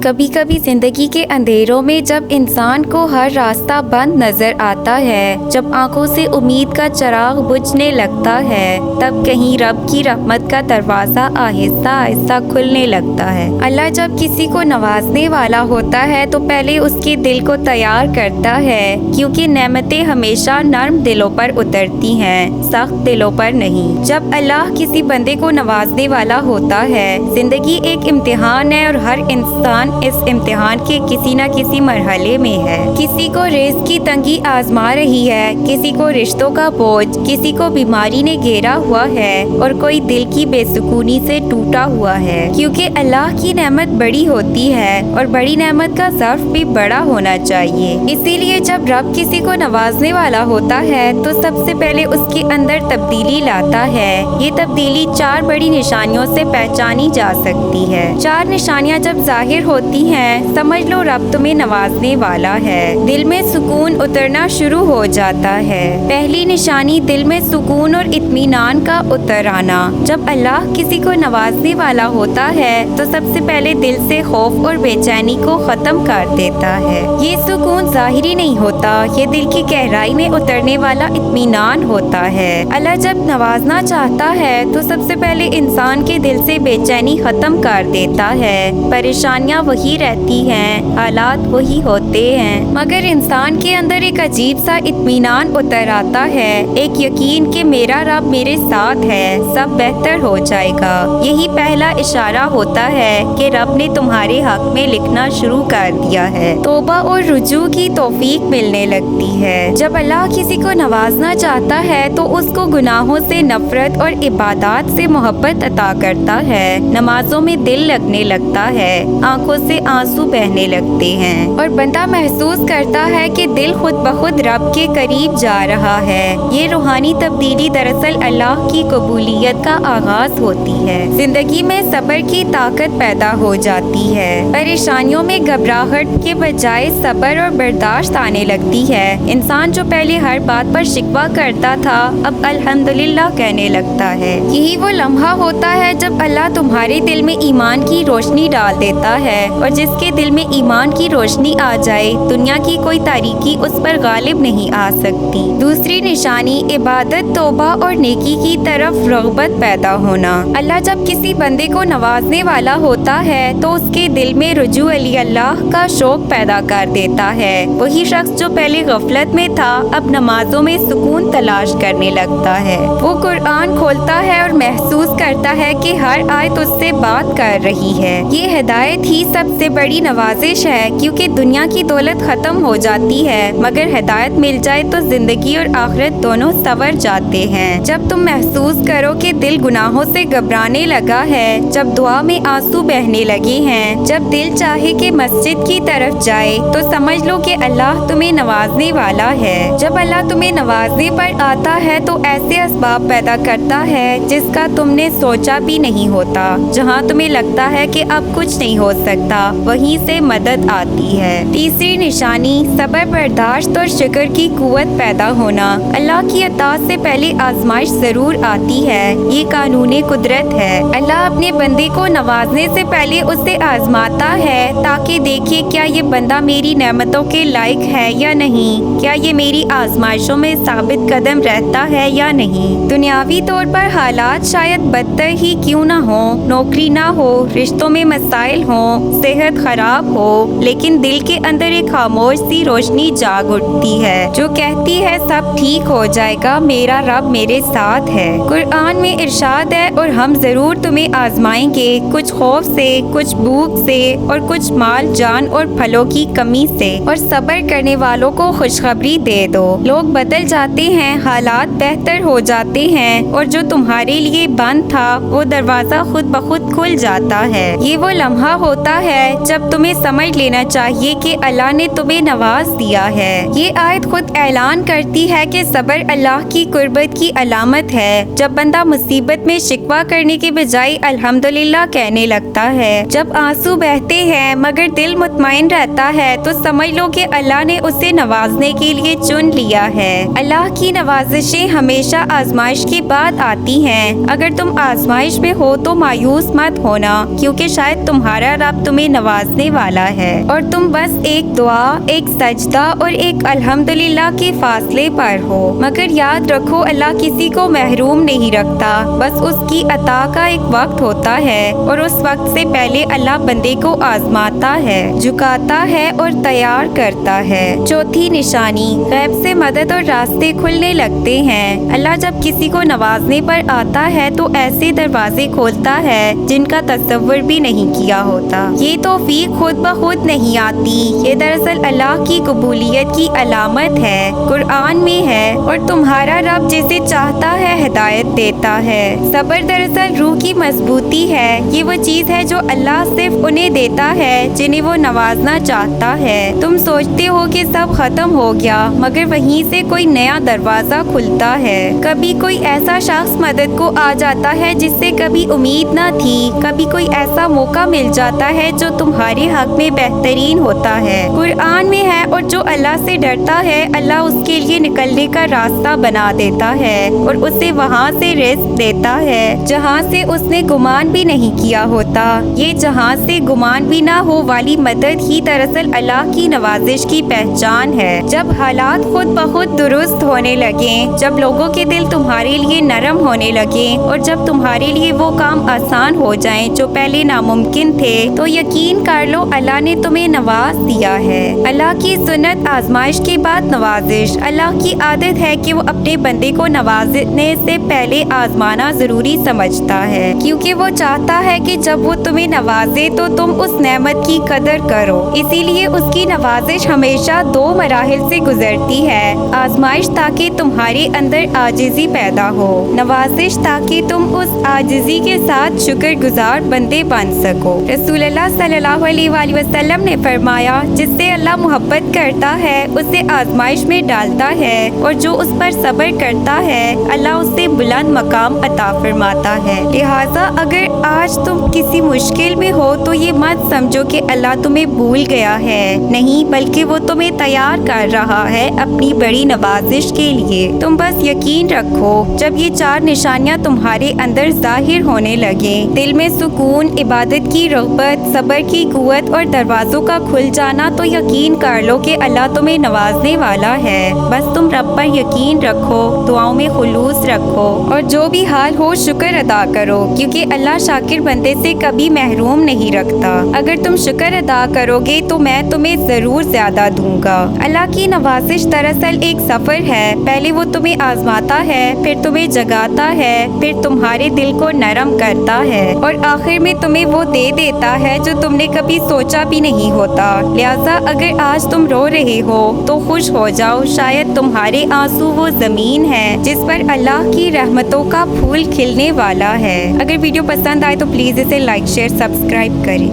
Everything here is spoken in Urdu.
کبھی کبھی زندگی کے اندھیروں میں جب انسان کو ہر راستہ بند نظر آتا ہے، جب آنکھوں سے امید کا چراغ بجھنے لگتا ہے، تب کہیں رب کی رحمت کا دروازہ آہستہ آہستہ کھلنے لگتا ہے۔ اللہ جب کسی کو نوازنے والا ہوتا ہے تو پہلے اس کے دل کو تیار کرتا ہے، کیونکہ نعمتیں ہمیشہ نرم دلوں پر اترتی ہیں، سخت دلوں پر نہیں۔ جب اللہ کسی بندے کو نوازنے والا ہوتا ہے، زندگی ایک امتحان ہے اور ہر انسان اس امتحان کے کسی نہ کسی مرحلے میں ہے۔ کسی کو رزق کی تنگی آزما رہی ہے، کسی کو رشتوں کا بوجھ، کسی کو بیماری نے گھیرا ہوا ہے اور کوئی دل کی بے سکونی سے ٹوٹا ہوا ہے۔ کیونکہ اللہ کی نعمت بڑی ہوتی ہے اور بڑی نعمت کا ظرف بھی بڑا ہونا چاہیے۔ اسی لیے جب رب کسی کو نوازنے والا ہوتا ہے تو سب سے پہلے اس کے اندر تبدیلی لاتا ہے۔ یہ تبدیلی 4 بڑی نشانیوں سے پہچانی جا سکتی ہے۔ 4 نشانیاں جب ظاہر ہوتی ہیں، سمجھ لو رب تمہیں نوازنے والا ہے۔ دل میں سکون اترنا شروع ہو جاتا ہے۔ پہلی نشانی دل میں سکون اور اطمینان کا اتر آنا۔ جب اللہ کسی کو نوازنے والا ہوتا ہے تو سب سے پہلے دل سے خوف اور بے چینی کو ختم کر دیتا ہے۔ یہ سکون ظاہری نہیں ہوتا، یہ دل کی گہرائی میں اترنے والا اطمینان ہوتا ہے۔ اللہ جب نوازنا چاہتا ہے تو سب سے پہلے انسان کے دل سے بے چینی ختم کر دیتا ہے۔ پریشانیاں وہی رہتی ہیں، حالات وہی ہوتے ہیں، مگر انسان کے اندر ایک عجیب سا اطمینان اتر آتا ہے، ایک یقین کہ میرا رب میرے ساتھ ہے، سب بہتر ہو جائے گا۔ یہی پہلا اشارہ ہوتا ہے کہ رب نے تمہارے حق میں لکھنا شروع کر دیا ہے۔ توبہ اور رجوع کی توفیق ملنے لگتی ہے۔ جب اللہ کسی کو نوازنا چاہتا ہے تو اس کو گناہوں سے نفرت اور عبادات سے محبت عطا کرتا ہے۔ نمازوں میں دل لگنے لگتا ہے، آنکھوں سے آنسو بہنے لگتے ہیں اور بندہ محسوس کرتا ہے کہ دل خود بخود رب کے قریب جا رہا ہے۔ یہ روحانی تبدیلی دراصل اللہ کی قبولیت کا آغاز ہوتی ہے۔ زندگی میں صبر کی طاقت پیدا ہو جاتی ہے۔ پریشانیوں میں گھبراہٹ کے بجائے صبر اور برداشت آنے لگتی ہے۔ انسان جو پہلے ہر بات پر شکوہ کرتا تھا، اب الحمدللہ کہنے لگتا ہے۔ یہی وہ لمحہ ہوتا ہے جب اللہ تمہارے دل میں ایمان کی روشنی ڈال دیتا ہے، اور جس کے دل میں ایمان کی روشنی آ جائے، دنیا کی کوئی تاریکی اس پر غالب نہیں آ سکتی۔ دوسری نشانی عبادت، توبہ اور نیکی کی طرف رغبت پیدا ہونا۔ اللہ جب کسی بندے کو نوازنے والا ہوتا ہے تو اس کے دل میں رجوع اللہ کا شوق پیدا کر دیتا ہے۔ وہی شخص جو پہلے غفلت میں تھا، اب نمازوں میں سکون تلاش کرنے لگتا ہے۔ وہ قرآن کھولتا ہے اور محسوس کرتا ہے کہ ہر آیت اس سے بات کر رہی ہے۔ یہ ہدایت ہی سب سے بڑی نوازش ہے، کیونکہ دنیا کی دولت ختم ہو جاتی ہے، مگر ہدایت مل جائے تو زندگی اور آخرت دونوں سنور جاتے ہیں۔ جب تم محسوس کرو کہ دل گناہوں سے گھبرانے لگا ہے، جب دعا میں آنسو بہنے لگے ہیں، جب دل چاہے کہ مسجد کی طرف جائے، تو سمجھ لو کہ اللہ تمہیں نوازنے والا ہے۔ جب اللہ تمہیں نوازنے پر آتا ہے تو ایسے اسباب پیدا کرتا ہے جس کا تم نے سوچا بھی نہیں ہوتا۔ جہاں تمہیں لگتا ہے کہ اب کچھ نہیں ہو سکتا، وہیں سے مدد آتی ہے۔ تیسری نشانی صبر، برداشت اور شکر کی قوت پیدا ہونا۔ اللہ کی اطاعت سے پہلے آزمائش ضرور آتی ہے، یہ قانون قدرت ہے۔ اللہ اپنے بندے کو نوازنے سے پہلے اسے آزماتا ہے تاکہ دیکھے کیا یہ بندہ میری نعمتوں کے لائق ہے یا نہیں، کیا یہ میری آزمائشوں میں ثابت قدم رہتا ہے یا نہیں۔ دنیاوی طور پر حالات شاید بدتر ہی کیوں نہ ہوں، نوکری نہ ہو، رشتوں میں مسائل ہوں، صحت خراب ہو، لیکن دل کے اندر ایک خاموش سی روشنی جاگ اٹھتی ہے جو کہتی ہے سب ٹھیک ہو جائے گا، میرا رب میرے ساتھ ہے۔ قرآن میں ارشاد ہے، اور ہم ضرور تمہیں آزمائیں گے، کچھ خوف سے، کچھ بھوک سے، اور کچھ مال، جان اور پھلوں کی کمی سے، اور صبر کرنے والوں کو خوشخبری دے دو۔ لوگ بدل جاتے ہیں، حالات بہتر ہو جاتے ہیں، اور جو تمہارے لیے بند تھا وہ دروازہ خود بخود کھل جاتا ہے۔ یہ وہ لمحہ ہوتا ہے جب تمہیں سمجھ لینا چاہیے کہ اللہ نے تمہیں نواز دیا ہے۔ یہ آیت خود اعلان کرتی ہے کہ صبر اللہ کی قربت کی علامت ہے۔ جب بندہ مصیبت میں شکوہ کرنے کے بجائے الحمدللہ کہنے لگتا ہے، جب آنسو بہتے ہیں مگر دل مطمئن رہتا ہے، تو سمجھ لو کہ اللہ نے اسے نوازنے کے لیے چن لیا ہے۔ اللہ کی نوازشیں ہمیشہ آزمائش کے بعد آتی ہیں۔ اگر تم آزمائش میں ہو تو مایوس مت ہونا، کیونکہ شاید تمہارا رب تمہیں تمہیں نوازنے والا ہے اور تم بس ایک دعا، ایک سجدہ اور ایک الحمدللہ کے فاصلے پر ہو۔ مگر یاد رکھو اللہ کسی کو محروم نہیں رکھتا، بس اس کی عطا کا ایک وقت ہوتا ہے اور اس وقت سے پہلے اللہ بندے کو آزماتا ہے، جھکاتا ہے اور تیار کرتا ہے۔ چوتھی نشانی، غیب سے مدد اور راستے کھلنے لگتے ہیں۔ اللہ جب کسی کو نوازنے پر آتا ہے تو ایسے دروازے کھولتا ہے جن کا تصور بھی نہیں کیا ہوتا۔ یہ توفیق خود بخود نہیں آتی، یہ دراصل اللہ کی قبولیت کی علامت ہے۔ قرآن میں ہے، اور تمہارا رب جسے چاہتا ہے ہدایت دیتا ہے۔ صبر دراصل روح کی مضبوطی ہے، یہ وہ چیز ہے جو اللہ صرف انہیں دیتا ہے جنہیں وہ نوازنا چاہتا ہے۔ تم سوچتے ہو کہ سب ختم ہو گیا، مگر وہیں سے کوئی نیا دروازہ کھلتا ہے۔ کبھی کوئی ایسا شخص مدد کو آ جاتا ہے جس سے کبھی امید نہ تھی، کبھی کوئی ایسا موقع مل جاتا ہے جو تمہارے حق میں بہترین ہوتا ہے۔ قرآن میں ہے، اور جو اللہ سے ڈرتا ہے اللہ اس کے لیے نکلنے کا راستہ بنا دیتا ہے اور اسے وہاں سے رزق دیتا ہے جہاں سے اس نے گمان بھی نہیں کیا ہوتا۔ یہ جہاں سے گمان بھی نہ ہو والی مدد ہی دراصل اللہ کی نوازش کی پہچان ہے۔ جب حالات خود بخود درست ہونے لگیں، جب لوگوں کے دل تمہارے لیے نرم ہونے لگیں اور جب تمہارے لیے وہ کام آسان ہو جائیں جو پہلے ناممکن تھے، تو یقین کر لو اللہ نے تمہیں نواز دیا ہے۔ اللہ کی سنت آزمائش کے بعد نوازش۔ اللہ کی عادت ہے کہ وہ اپنے بندے کو نوازنے سے پہلے آزمانا ضروری سمجھتا ہے، کیونکہ وہ چاہتا ہے کہ جب وہ تمہیں نوازے تو تم اس نعمت کی قدر کرو۔ اسی لیے اس کی نوازش ہمیشہ دو مراحل سے گزرتی ہے، آزمائش تاکہ تمہارے اندر عاجزی پیدا ہو، نوازش تاکہ تم اس عاجزی کے ساتھ شکر گزار بندے بن سکو۔ رسول اللہ صلی اللہ علیہ وآلہ وسلم نے فرمایا، جس سے اللہ محبت کرتا ہے اسے آزمائش میں ڈالتا ہے، اور جو اس پر صبر کرتا ہے اللہ اسے بلند مقام عطا فرماتا ہے۔ لہٰذا اگر آج تم کسی مشکل میں ہو تو یہ مت سمجھو کہ اللہ تمہیں بھول گیا ہے، نہیں، بلکہ وہ تمہیں تیار کر رہا ہے اپنی بڑی نوازش کے لیے۔ تم بس یقین رکھو، جب یہ چار نشانیاں تمہارے اندر ظاہر ہونے لگیں، دل میں سکون، عبادت کی رغبت، صبر کی قوت اور دروازوں کا کھل جانا، تو یقین کر لو کہ اللہ تمہیں نوازنے والا ہے۔ بس تم رب پر یقین رکھو، دعاؤں میں خلوص رکھو، اور جو بھی حال ہو شکر ادا کرو، کیونکہ اللہ شاکر بندے سے کبھی محروم نہیں رکھتا۔ اگر تم شکر ادا کرو گے تو میں تمہیں ضرور زیادہ دوں گا۔ اللہ کی نوازش دراصل ایک سفر ہے، پہلے وہ تمہیں آزماتا ہے، پھر تمہیں جگاتا ہے، پھر تمہارے دل کو نرم کرتا ہے، اور آخر میں تمہیں وہ دے دیتا ہے جو تم نے کبھی سوچا بھی نہیں ہوتا۔ لہٰذا اگر آج تم رو رہے ہو تو خوش ہو جاؤ، شاید تمہارے آنسو وہ زمین ہے جس پر اللہ کی رحمتوں کا پھول کھلنے والا ہے۔ اگر ویڈیو پسند آئے تو پلیز اسے لائک، شیئر، سبسکرائب کریں۔